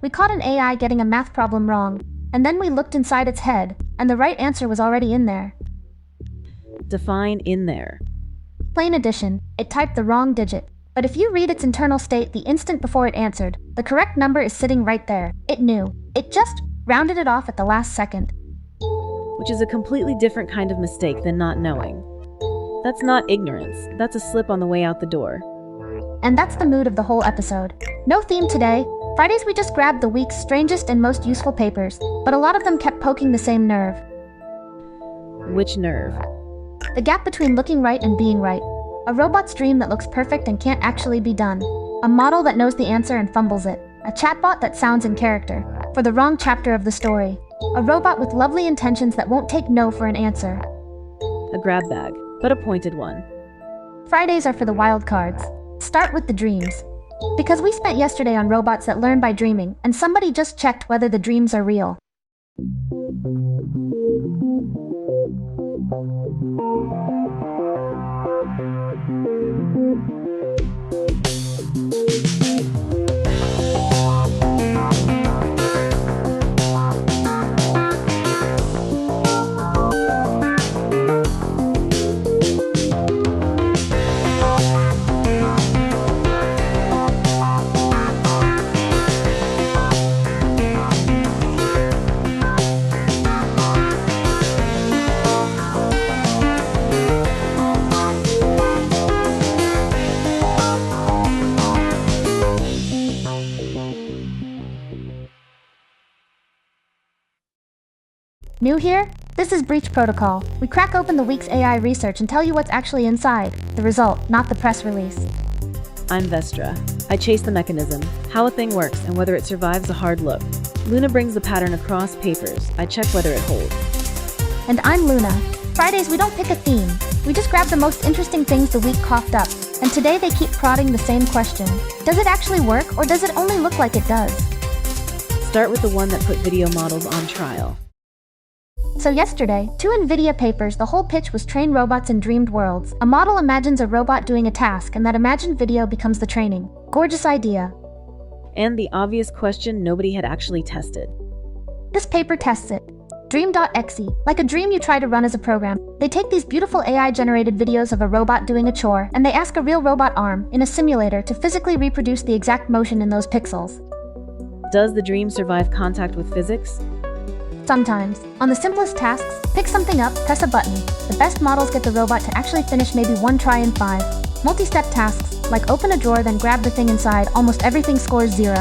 We caught an AI getting a math problem wrong, and then we looked inside its head, and the right answer was already in there. Define in there. Plain addition, it typed the wrong digit. But if you read its internal state the instant before it answered, the correct number is sitting right there. It knew. It just rounded it off at the last second. Which is a completely different kind of mistake than not knowing. That's not ignorance. That's a slip on the way out the door. And that's the mood of the whole episode. No theme today. Fridays we just grabbed the week's strangest and most useful papers, but a lot of them kept poking the same nerve. Which nerve? The gap between looking right and being right. A robot's dream that looks perfect and can't actually be done. A model that knows the answer and fumbles it. A chatbot that sounds in character for the wrong chapter of the story. A robot with lovely intentions that won't take no for an answer. A grab bag, but a pointed one. Fridays are for the wild cards. Start with the dreams. Because we spent yesterday on robots that learn by dreaming, and somebody just checked whether the dreams are real. New here? This is Breach Protocol. We crack open the week's AI research and tell you what's actually inside. The result, not the press release. I'm Vestra. I chase the mechanism, how a thing works, and whether it survives a hard look. Luna brings the pattern across papers. I check whether it holds. And I'm Luna. Fridays we don't pick a theme. We just grab the most interesting things the week coughed up. And today they keep prodding the same question. Does it actually work, or does it only look like it does? Start with the one that put video models on trial. So yesterday, 2 NVIDIA papers, the whole pitch was train robots in dreamed worlds. A model imagines a robot doing a task, and that imagined video becomes the training. Gorgeous idea. And the obvious question nobody had actually tested. This paper tests it. Dream.exe, like a dream you try to run as a program. They take these beautiful AI-generated videos of a robot doing a chore, and they ask a real robot arm, in a simulator, to physically reproduce the exact motion in those pixels. Does the dream survive contact with physics? Sometimes. On the simplest tasks, pick something up, press a button. The best models get the robot to actually finish maybe 1 try in 5. Multi-step tasks, like open a drawer then grab the thing inside, almost everything scores 0.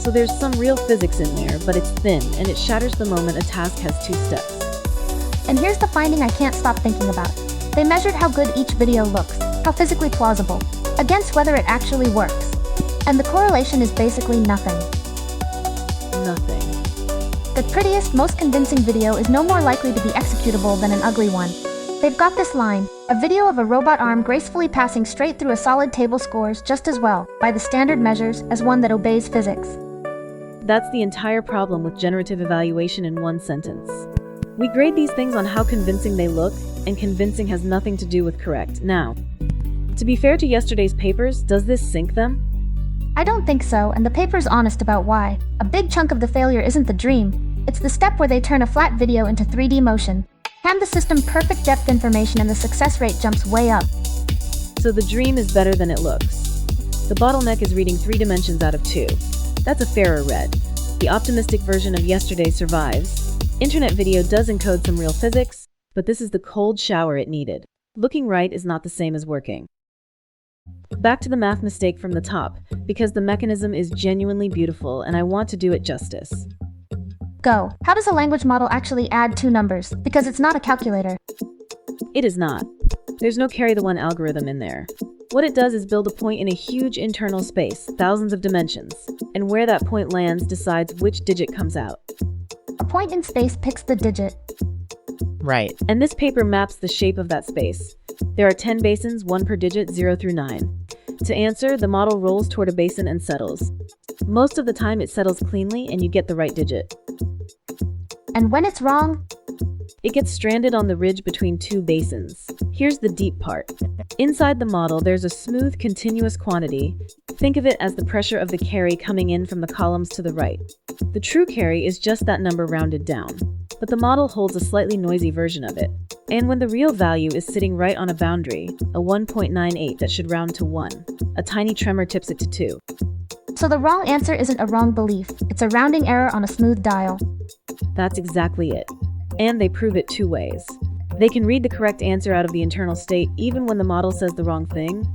So there's some real physics in there, but it's thin, and it shatters the moment a task has 2 steps. And here's the finding I can't stop thinking about. They measured how good each video looks, how physically plausible, against whether it actually works. And the correlation is basically nothing. Nothing. The prettiest, most convincing video is no more likely to be executable than an ugly one. They've got this line, a video of a robot arm gracefully passing straight through a solid table scores just as well, by the standard measures, as one that obeys physics. That's the entire problem with generative evaluation in one sentence. We grade these things on how convincing they look, and convincing has nothing to do with correct. Now, to be fair to yesterday's papers, does this sink them? I don't think so, and the paper's honest about why. A big chunk of the failure isn't the dream. It's the step where they turn a flat video into 3D motion. Hand the system perfect depth information and the success rate jumps way up. So the dream is better than it looks. The bottleneck is reading 3 dimensions out of 2. That's a fairer read. The optimistic version of yesterday survives. Internet video does encode some real physics, but this is the cold shower it needed. Looking right is not the same as working. Back to the math mistake from the top, because the mechanism is genuinely beautiful and I want to do it justice. Go. How does a language model actually add 2 numbers? Because it's not a calculator. It is not. There's no carry the one algorithm in there. What it does is build a point in a huge internal space, thousands of dimensions, and where that point lands decides which digit comes out. A point in space picks the digit. Right. And this paper maps the shape of that space. There are 10 basins, 1 per digit, 0 through 9. To answer, the model rolls toward a basin and settles. Most of the time it settles cleanly and you get the right digit. And when it's wrong, it gets stranded on the ridge between 2 basins. Here's the deep part. Inside the model, there's a smooth, continuous quantity, Think of it as the pressure of the carry coming in from the columns to the right. The true carry is just that number rounded down, but the model holds a slightly noisy version of it. And when the real value is sitting right on a boundary, a 1.98 that should round to 1, a tiny tremor tips it to 2. So the wrong answer isn't a wrong belief, it's a rounding error on a smooth dial. That's exactly it. And they prove it 2 ways. They can read the correct answer out of the internal state even when the model says the wrong thing,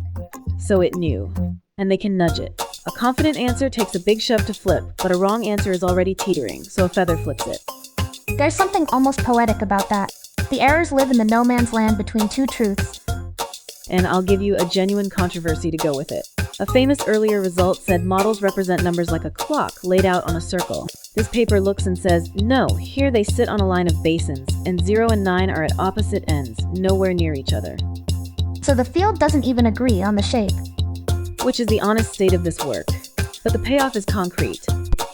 so it knew. And they can nudge it. A confident answer takes a big shove to flip, but a wrong answer is already teetering, so a feather flips it. There's something almost poetic about that. The errors live in the no man's land between 2 truths. And I'll give you a genuine controversy to go with it. A famous earlier result said models represent numbers like a clock laid out on a circle. This paper looks and says, no, here they sit on a line of basins, and 0 and 9 are at opposite ends, nowhere near each other. So the field doesn't even agree on the shape. Which is the honest state of this work. But the payoff is concrete.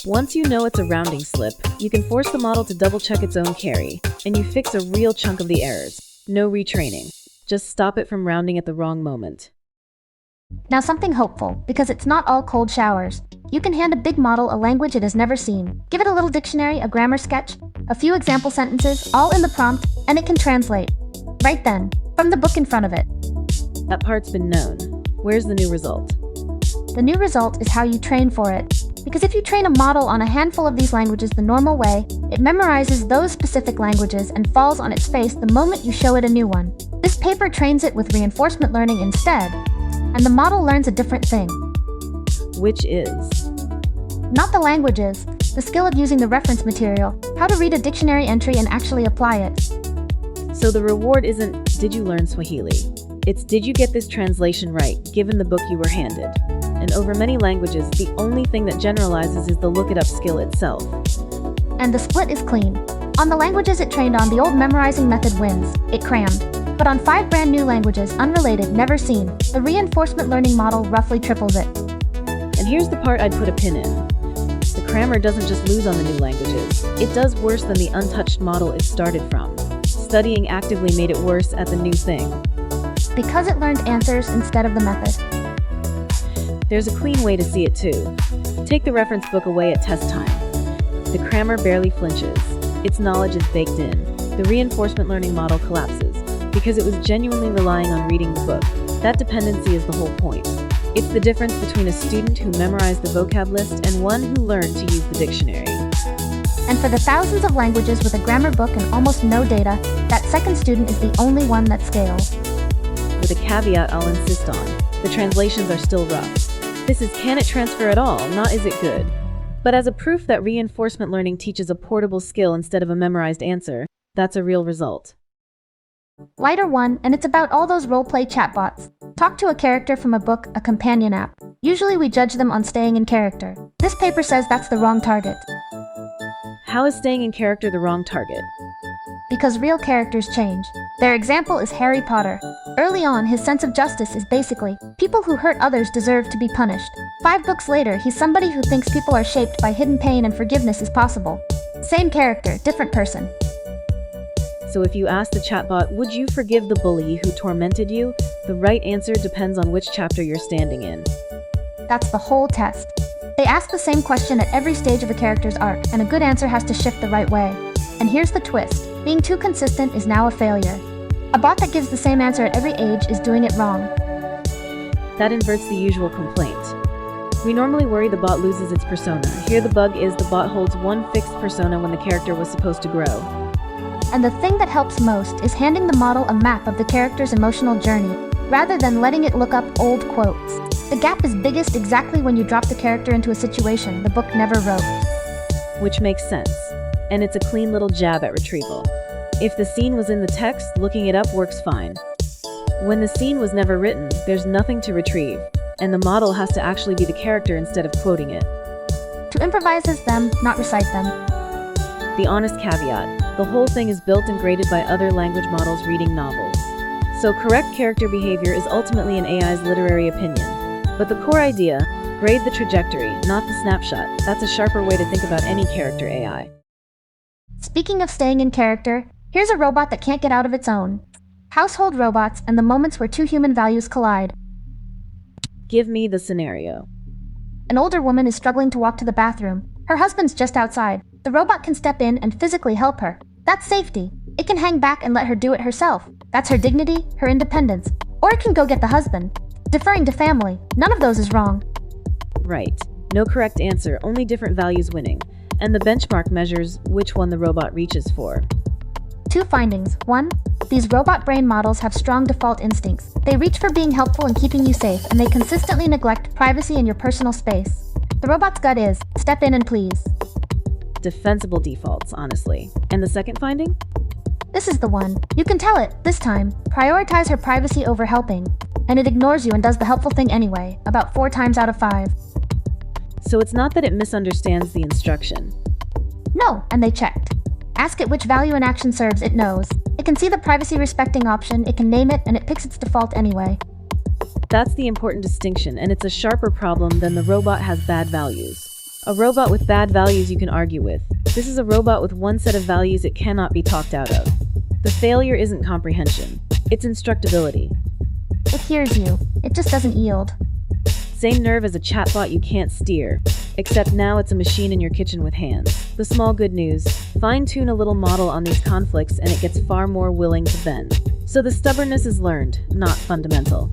Once you know it's a rounding slip, you can force the model to double-check its own carry, and you fix a real chunk of the errors. No retraining. Just stop it from rounding at the wrong moment. Now something hopeful, because it's not all cold showers. You can hand a big model a language it has never seen. Give it a little dictionary, a grammar sketch, a few example sentences, all in the prompt, and it can translate. Right then, from the book in front of it. That part's been known. Where's the new result? The new result is how you train for it. Because if you train a model on a handful of these languages the normal way, it memorizes those specific languages and falls on its face the moment you show it a new one. This paper trains it with reinforcement learning instead, and the model learns a different thing. Which is? Not the languages, the skill of using the reference material, how to read a dictionary entry and actually apply it. So the reward isn't, did you learn Swahili? It's, did you get this translation right, given the book you were handed? And over many languages, the only thing that generalizes is the look-it-up skill itself. And the split is clean. On the languages it trained on, the old memorizing method wins. It crammed. But on 5 brand new languages, unrelated, never seen, the reinforcement learning model roughly triples it. And here's the part I'd put a pin in. The crammer doesn't just lose on the new languages. It does worse than the untouched model it started from. Studying actively made it worse at the new thing. Because it learned answers instead of the method. There's a clean way to see it too. Take the reference book away at test time. The crammer barely flinches. Its knowledge is baked in. The reinforcement learning model collapses because it was genuinely relying on reading the book. That dependency is the whole point. It's the difference between a student who memorized the vocab list and one who learned to use the dictionary. And for the thousands of languages with a grammar book and almost no data, that second student is the only one that scales. With a caveat I'll insist on. The translations are still rough. This is, can it transfer at all, not is it good. But as a proof that reinforcement learning teaches a portable skill instead of a memorized answer, that's a real result. Lighter one, and it's about all those roleplay chatbots. Talk to a character from a book, a companion app. Usually we judge them on staying in character. This paper says that's the wrong target. How is staying in character the wrong target? Because real characters change. Their example is Harry Potter. Early on, his sense of justice is basically, people who hurt others deserve to be punished. 5 books later, he's somebody who thinks people are shaped by hidden pain and forgiveness is possible. Same character, different person. So if you ask the chatbot, would you forgive the bully who tormented you? The right answer depends on which chapter you're standing in. That's the whole test. They ask the same question at every stage of a character's arc, and a good answer has to shift the right way. And here's the twist. Being too consistent is now a failure. A bot that gives the same answer at every age is doing it wrong. That inverts the usual complaint. We normally worry the bot loses its persona. Here the bug is the bot holds one fixed persona when the character was supposed to grow. And the thing that helps most is handing the model a map of the character's emotional journey, rather than letting it look up old quotes. The gap is biggest exactly when you drop the character into a situation the book never wrote. Which makes sense. And it's a clean little jab at retrieval. If the scene was in the text, looking it up works fine. When the scene was never written, there's nothing to retrieve, and the model has to actually be the character instead of quoting it. To improvise as them, not recite them. The honest caveat, the whole thing is built and graded by other language models reading novels. So correct character behavior is ultimately an AI's literary opinion. But the core idea, grade the trajectory, not the snapshot, that's a sharper way to think about any character AI. Speaking of staying in character, here's a robot that can't get out of its own. Household robots and the moments where 2 human values collide. Give me the scenario. An older woman is struggling to walk to the bathroom. Her husband's just outside. The robot can step in and physically help her. That's safety. It can hang back and let her do it herself. That's her dignity, her independence. Or it can go get the husband. Deferring to family. None of those is wrong. Right. No correct answer, only different values winning. And the benchmark measures which one the robot reaches for. 2 findings. 1. These robot brain models have strong default instincts. They reach for being helpful and keeping you safe, and they consistently neglect privacy and your personal space. The robot's gut is, step in and please. Defensible defaults, honestly. And the second finding? This is the one. You can tell it, this time. Prioritize her privacy over helping. And it ignores you and does the helpful thing anyway, about 4 times out of 5. So it's not that it misunderstands the instruction. No, and they checked. Ask it which value an action serves, it knows. It can see the privacy-respecting option, it can name it, and it picks its default anyway. That's the important distinction, and it's a sharper problem than the robot has bad values. A robot with bad values you can argue with. This is a robot with one set of values it cannot be talked out of. The failure isn't comprehension, it's instructability. It hears you. It just doesn't yield. Same nerve as a chatbot you can't steer, except now it's a machine in your kitchen with hands. The small good news, fine-tune a little model on these conflicts and it gets far more willing to bend. So the stubbornness is learned, not fundamental.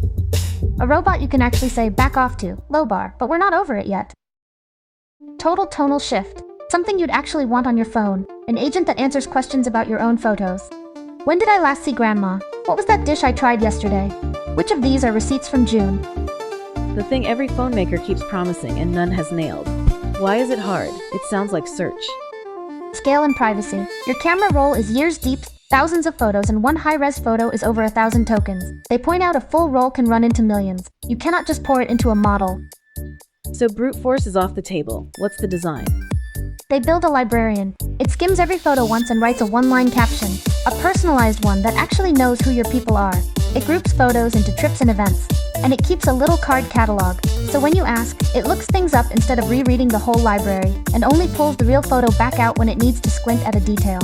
A robot you can actually say back off to, low bar, but we're not over it yet. Total tonal shift. Something you'd actually want on your phone. An agent that answers questions about your own photos. When did I last see Grandma? What was that dish I tried yesterday? Which of these are receipts from June? The thing every phone maker keeps promising and none has nailed. Why is it hard? It sounds like search. Scale and privacy. Your camera roll is years deep, thousands of photos, and one high-res photo is over 1,000 tokens. They point out a full roll can run into millions. You cannot just pour it into a model. So brute force is off the table. What's the design? They build a librarian. It skims every photo once and writes a one-line caption. A personalized one that actually knows who your people are. It groups photos into trips and events. And it keeps a little card catalog. So when you ask, it looks things up instead of rereading the whole library, and only pulls the real photo back out when it needs to squint at a detail.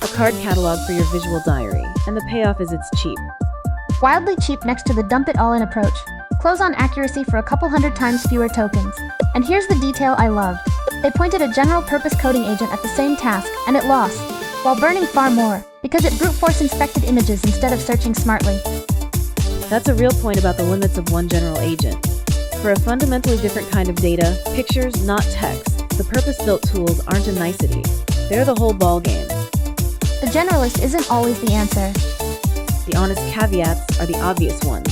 A card catalog for your visual diary, and the payoff is it's cheap. Wildly cheap next to the dump-it-all-in approach. Close on accuracy for a couple 100 times fewer tokens. And here's the detail I loved. They pointed a general-purpose coding agent at the same task, and it lost, while burning far more, because it brute-force inspected images instead of searching smartly. That's a real point about the limits of one general agent. For a fundamentally different kind of data, pictures, not text, the purpose-built tools aren't a nicety. They're the whole ballgame. The generalist isn't always the answer. The honest caveats are the obvious ones.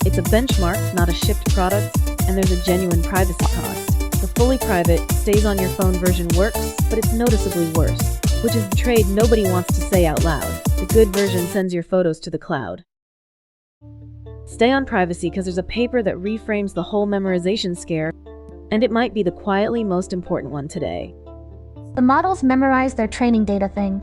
It's a benchmark, not a shipped product, and there's a genuine privacy cost. The fully private, stays on your phone version works, but it's noticeably worse, which is the trade nobody wants to say out loud. The good version sends your photos to the cloud. Stay on privacy because there's a paper that reframes the whole memorization scare, and it might be the quietly most important one today. The models memorize their training data thing.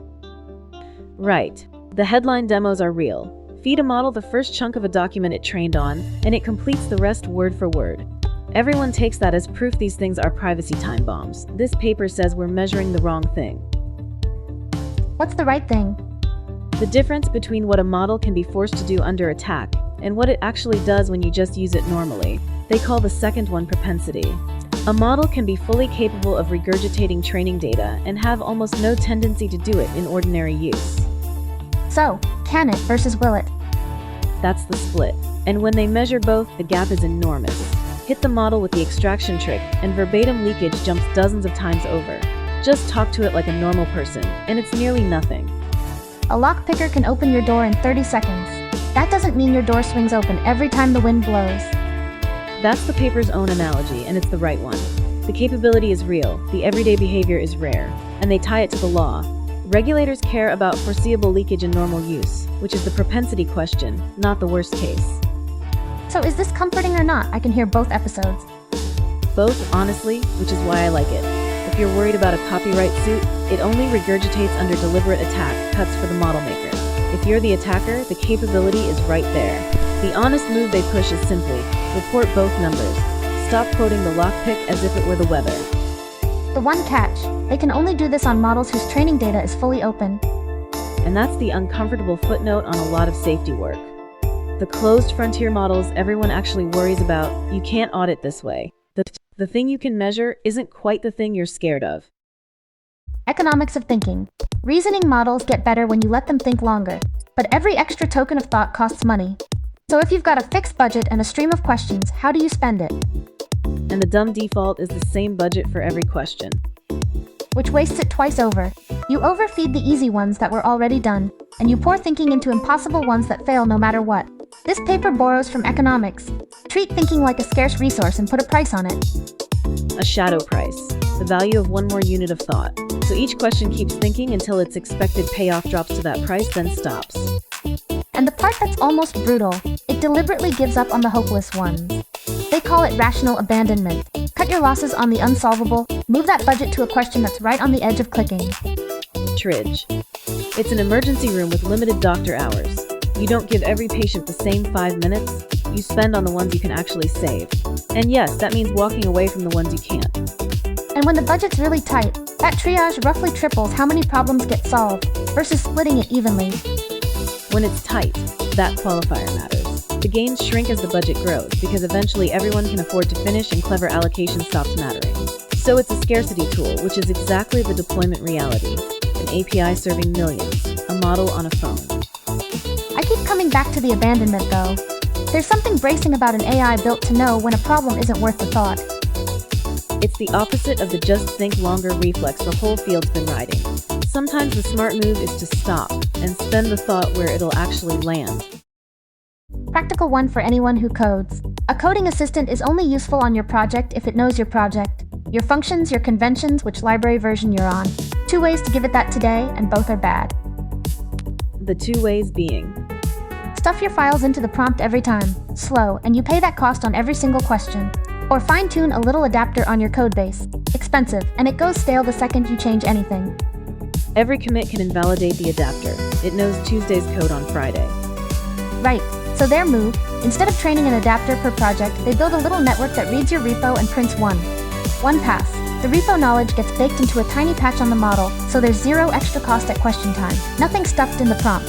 Right. The headline demos are real. Feed a model the first chunk of a document it trained on, and it completes the rest word for word. Everyone takes that as proof these things are privacy time bombs. This paper says we're measuring the wrong thing. What's the right thing? The difference between what a model can be forced to do under attack and what it actually does when you just use it normally. They call the second one propensity. A model can be fully capable of regurgitating training data and have almost no tendency to do it in ordinary use. So, can it versus will it? That's the split. And when they measure both, the gap is enormous. Hit the model with the extraction trick, and verbatim leakage jumps dozens of times over. Just talk to it like a normal person, and it's nearly nothing. A lockpicker can open your door in 30 seconds. That doesn't mean your door swings open every time the wind blows. That's the paper's own analogy, and it's the right one. The capability is real, the everyday behavior is rare, and they tie it to the law. Regulators care about foreseeable leakage in normal use, which is the propensity question, not the worst case. So is this comforting or not? I can hear both episodes. Both, honestly, which is why I like it. If you're worried about a copyright suit, it only regurgitates under deliberate attack, cuts for the model maker. If you're the attacker, the capability is right there. The honest move they push is simply, report both numbers. Stop quoting the lockpick as if it were the weather. The one catch, they can only do this on models whose training data is fully open. And that's the uncomfortable footnote on a lot of safety work. The closed frontier models everyone actually worries about, you can't audit this way. The The thing you can measure isn't quite the thing you're scared of. Economics of thinking. Reasoning models get better when you let them think longer, but every extra token of thought costs money. So if you've got a fixed budget and a stream of questions, how do you spend it? And the dumb default is the same budget for every question. Which wastes it twice over. You overfeed the easy ones that were already done, and you pour thinking into impossible ones that fail no matter what. This paper borrows from economics. Treat thinking like a scarce resource and put a price on it. A shadow price, the value of one more unit of thought. So each question keeps thinking until its expected payoff drops to that price, then stops. And the part that's almost brutal, it deliberately gives up on the hopeless ones. They call it rational abandonment. Cut your losses on the unsolvable, move that budget to a question that's right on the edge of clicking. Tridge. It's an emergency room with limited doctor hours. You don't give every patient the same 5 minutes, you spend on the ones you can actually save. And yes, that means walking away from the ones you can't. And when the budget's really tight, that triage roughly triples how many problems get solved, versus splitting it evenly. When it's tight, that qualifier matters. The gains shrink as the budget grows, because eventually everyone can afford to finish and clever allocation stops mattering. So it's a scarcity tool, which is exactly the deployment reality. An API serving millions, a model on a phone. I keep coming back to the abandonment though. There's something bracing about an AI built to know when a problem isn't worth the thought. It's the opposite of the just think longer reflex the whole field's been riding. Sometimes the smart move is to stop and spend the thought where it'll actually land. Practical one for anyone who codes. A coding assistant is only useful on your project if it knows your project, your functions, your conventions, which library version you're on. 2 ways to give it that today, and both are bad. The 2 ways being: stuff your files into the prompt every time, slow, and you pay that cost on every single question. Or fine-tune a little adapter on your codebase, expensive, and it goes stale the second you change anything. Every commit can invalidate the adapter. It knows Tuesday's code on Friday. Right, so their move, instead of training an adapter per project, they build a little network that reads your repo and prints one pass. The repo knowledge gets baked into a tiny patch on the model, so there's zero extra cost at question time. Nothing stuffed in the prompt.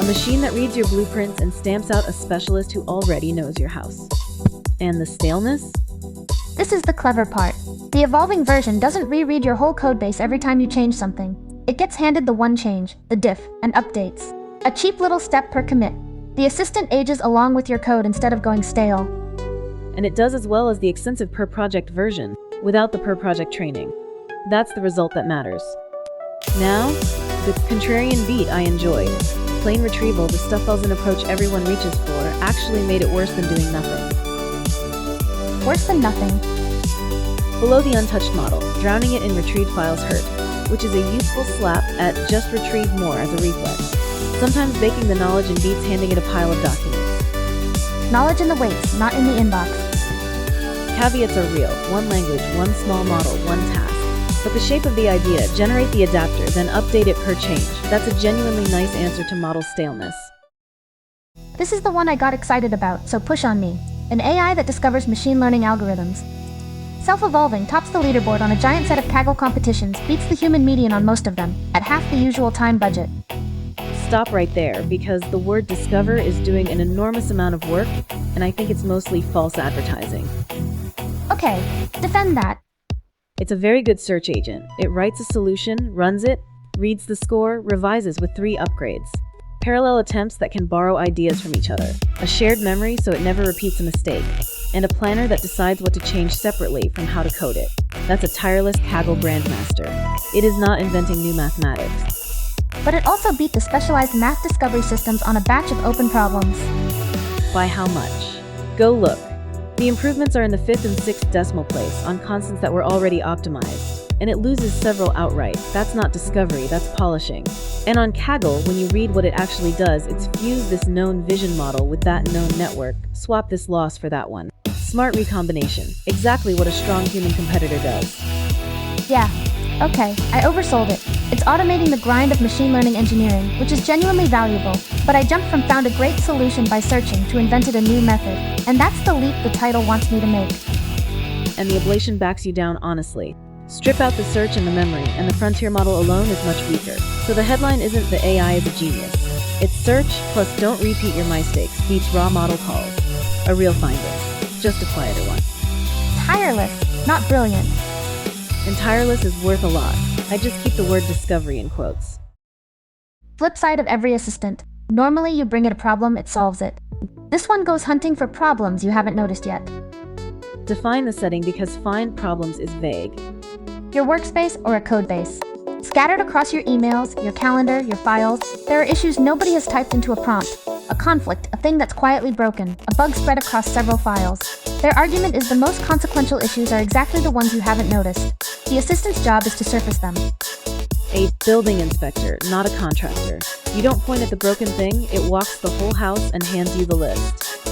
A machine that reads your blueprints and stamps out a specialist who already knows your house. And the staleness? This is the clever part. The evolving version doesn't reread your whole codebase every time you change something. It gets handed the one change, the diff, and updates. A cheap little step per commit. The assistant ages along with your code instead of going stale. And it does as well as the extensive per-project version, without the per-project training. That's the result that matters. Now, the contrarian beat I enjoyed. Plain retrieval, the stuff files an approach everyone reaches for, actually made it worse than doing nothing. Worse than nothing. Below the untouched model, drowning it in retrieved files hurt, which is a useful slap at just retrieve more as a reflex. Sometimes baking the knowledge and beats handing it a pile of documents. Knowledge in the weights, not in the inbox. Caveats are real. One language, one small model, one task. But the shape of the idea, generate the adapter, then update it per change. That's a genuinely nice answer to model staleness. This is the one I got excited about, so push on me. An AI that discovers machine learning algorithms. Self-evolving, tops the leaderboard on a giant set of Kaggle competitions, beats the human median on most of them, at half the usual time budget. Stop right there, because the word discover is doing an enormous amount of work, and I think it's mostly false advertising. Okay, defend that. It's a very good search agent. It writes a solution, runs it, reads the score, revises with 3 upgrades. Parallel attempts that can borrow ideas from each other. A shared memory so it never repeats a mistake. And a planner that decides what to change separately from how to code it. That's a tireless Kaggle grandmaster. It is not inventing new mathematics. But it also beat the specialized math discovery systems on a batch of open problems. By how much? Go look. The improvements are in the 5th and 6th decimal place on constants that were already optimized. And it loses several outright. That's not discovery, that's polishing. And on Kaggle, when you read what it actually does, it's fused this known vision model with that known network. Swap this loss for that one. Smart recombination. Exactly what a strong human competitor does. Yeah, okay, I oversold it. It's automating the grind of machine learning engineering, which is genuinely valuable, but I jumped from found a great solution by searching to invented a new method, and that's the leap the title wants me to make. And the ablation backs you down honestly. Strip out the search and the memory, and the frontier model alone is much weaker. So the headline isn't the AI is a genius. It's search plus don't repeat your mistakes beats raw model calls. A real finding. Just a quieter one. tireless, not brilliant. And tireless is worth a lot. I just keep the word discovery in quotes. Flip side of every assistant. Normally you bring it a problem, it solves it. This one goes hunting for problems you haven't noticed yet. Define the setting because find problems is vague. Your workspace or a code base. Scattered across your emails, your calendar, your files, there are issues nobody has typed into a prompt. A conflict, a thing that's quietly broken, a bug spread across several files. Their argument is the most consequential issues are exactly the ones you haven't noticed. The assistant's job is to surface them. A building inspector, not a contractor. You don't point at the broken thing, it walks the whole house and hands you the list.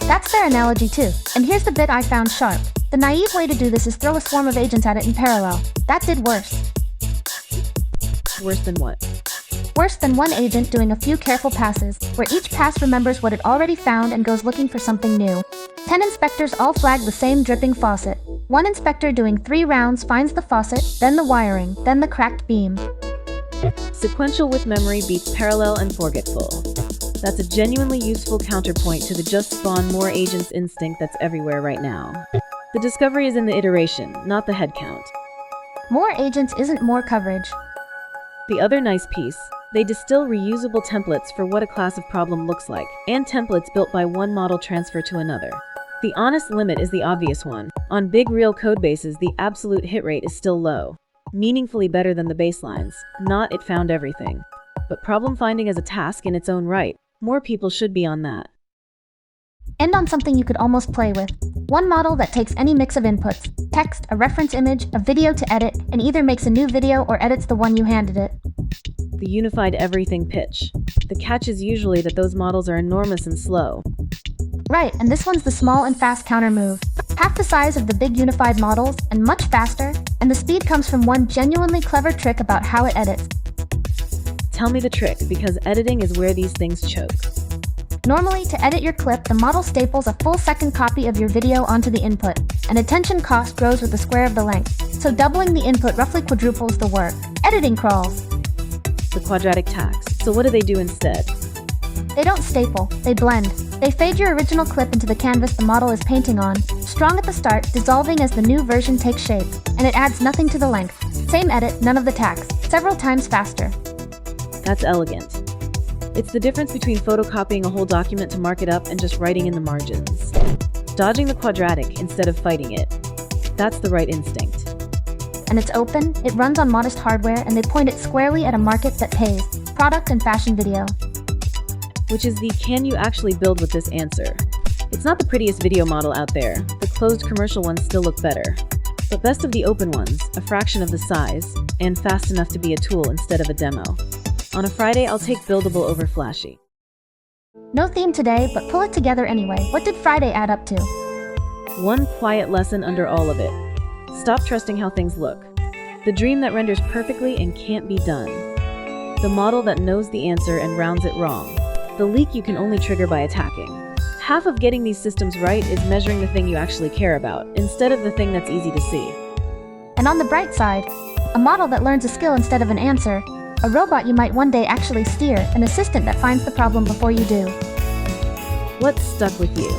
That's their analogy too. And here's the bit I found sharp. The naive way to do this is throw a swarm of agents at it in parallel. That did worse. Worse than what? Worse than one agent doing a few careful passes, where each pass remembers what it already found and goes looking for something new. 10 inspectors all flag the same dripping faucet. One inspector doing 3 rounds finds the faucet, then the wiring, then the cracked beam. Sequential with memory beats parallel and forgetful. That's a genuinely useful counterpoint to the just spawn more agents instinct that's everywhere right now. The discovery is in the iteration, not the head count. More agents isn't more coverage. The other nice piece, they distill reusable templates for what a class of problem looks like, and templates built by one model transfer to another. The honest limit is the obvious one. On big real codebases, the absolute hit rate is still low. Meaningfully better than the baselines, not it found everything. But problem finding is a task in its own right. More people should be on that. End on something you could almost play with. One model that takes any mix of inputs, text, a reference image, a video to edit, and either makes a new video or edits the one you handed it. The unified everything pitch. The catch is usually that those models are enormous and slow. Right, and this one's the small and fast counter move. Half the size of the big unified models, and much faster, and the speed comes from one genuinely clever trick about how it edits. Tell me the trick, because editing is where these things choke. Normally, to edit your clip, the model staples a full second copy of your video onto the input, and attention cost grows with the square of the length, so doubling the input roughly quadruples the work. Editing crawls. The quadratic tax. So what do they do instead? They don't staple, they blend. They fade your original clip into the canvas the model is painting on, strong at the start, dissolving as the new version takes shape, and it adds nothing to the length. Same edit, none of the tax, several times faster. That's elegant. It's the difference between photocopying a whole document to mark it up and just writing in the margins. Dodging the quadratic instead of fighting it. That's the right instinct. And it's open, it runs on modest hardware, and they point it squarely at a market that pays. Product and fashion video. Which is the can you actually build with this answer? It's not the prettiest video model out there. The closed commercial ones still look better. But best of the open ones, a fraction of the size, and fast enough to be a tool instead of a demo. On a Friday, I'll take buildable over flashy. No theme today, but pull it together anyway. What did Friday add up to? One quiet lesson under all of it. Stop trusting how things look. The dream that renders perfectly and can't be done. The model that knows the answer and rounds it wrong. The leak you can only trigger by attacking. Half of getting these systems right is measuring the thing you actually care about, instead of the thing that's easy to see. And on the bright side, a model that learns a skill instead of an answer, a robot you might one day actually steer, an assistant that finds the problem before you do. What's stuck with you?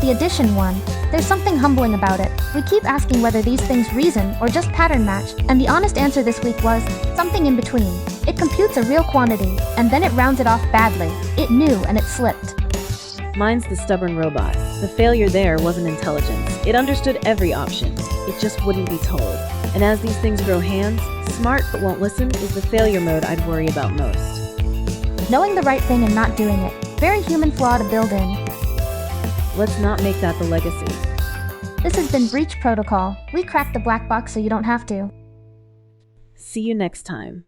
The addition one. There's something humbling about it. We keep asking whether these things reason or just pattern match, and the honest answer this week was something in between. It computes a real quantity, and then it rounds it off badly. It knew and it slipped. Mine's the stubborn robot. The failure there wasn't intelligence. It understood every option. It just wouldn't be told. And as these things grow hands, smart but won't listen is the failure mode I'd worry about most. Knowing the right thing and not doing it. Very human flaw to build in. Let's not make that the legacy. This has been Breach Protocol. We cracked the black box so you don't have to. See you next time.